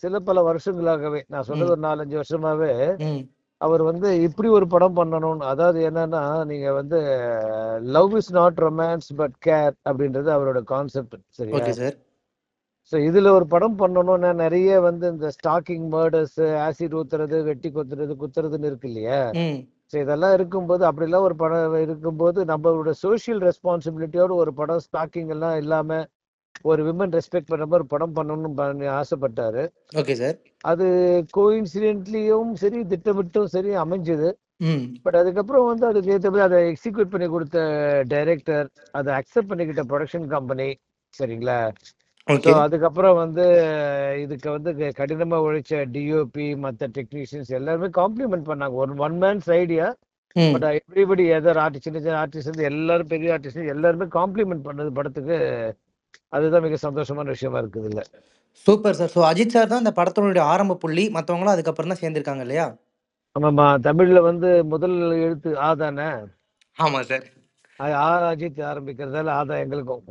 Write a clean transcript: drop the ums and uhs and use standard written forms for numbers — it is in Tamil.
சில பல வருஷங்களாகவே நான் சொன்னது ம். ஒரு 4, 5 வருஷமாவே ம். அவர் வந்து இப்படி ஒரு படம் பண்ணணும்னு, அதாவது என்னன்னா நீங்க வந்து love is not romance but care அப்படின்றது அவரோட கான்செப்ட். சரியா? Okay sir. ஸோ இதுல ஒரு படம் பண்ணணும்னா நிறைய வந்து இந்த ஸ்டாக்கிங் மர்டர்ஸ், ஆசிட் ஊத்துறது, வெட்டி குத்துறது, குத்துறதுன்னு இருக்கு இல்லையா? ம். ஸோ இதெல்லாம் இருக்கும்போது, அப்படிலாம் ஒரு படம் இருக்கும்போது நம்மளோட சோஷியல் ரெஸ்பான்சிபிலிட்டியோட ஒரு படம் ஸ்டாக்கிங் எல்லாம் இல்லாம ஒரு விமன் ரெஸ்பெக்ட் பண்ற மாதிரி ஒரு படம் பண்ணணும்னு ஆசைப்பட்டாரு. Okay sir. அது கோயின்சிடென்ட்லியும் சரி, திட்டமிட்டும் சரி அமைஞ்சது. ம். பட் அதுக்கப்புறம் வந்து அதுக்கு ஏற்ற மாதிரி அதை எக்ஸிக்யூட் பண்ணி கொடுத்த டைரக்டர், அதை அக்செப்ட் பண்ணிக்கிட்ட ப்ரொடக்ஷன் கம்பெனி, சரிங்களா? So okay. அதுக்கப்புறம் வந்து இதுக்கு வந்து கடினமா உழைச்ச டிஓபி, மற்ற டெக்னீஷியன்ஸ் எல்லாருமே காம்ப்ளிமெண்ட் பண்ணாங்க. ஒரு ஒன் மேன்ஸ் ஐடியா. ம். பட் எவ்ரிபடி எதர் ஆர்டிஸ்ட், சின்ன சின்ன ஆர்டிஸ்ட் வந்து எல்லாரும், பெரிய ஆர்டிஸ்ட் எல்லாருமே காம்ப்ளிமெண்ட் பண்ணது படத்துக்கு. அதுதான் மிக சந்தோஷமான விஷயமா இருக்குது இல்ல. Super sir. So Ajith sir தான் இந்த படத்தினுடைய ஆரம்ப புள்ளி. மத்தவங்கலாம் அதுக்கப்புறம் தான் சேர்ந்திருக்காங்க இல்லையா? ஆமாம்மா, தமிழ்ல வந்து முதல் எழுத்து ஆ தானே. ஆமா சார். அது ஆ அஜித் ஆரம்பிக்கிறதால ஆதான் எங்களுக்கும்.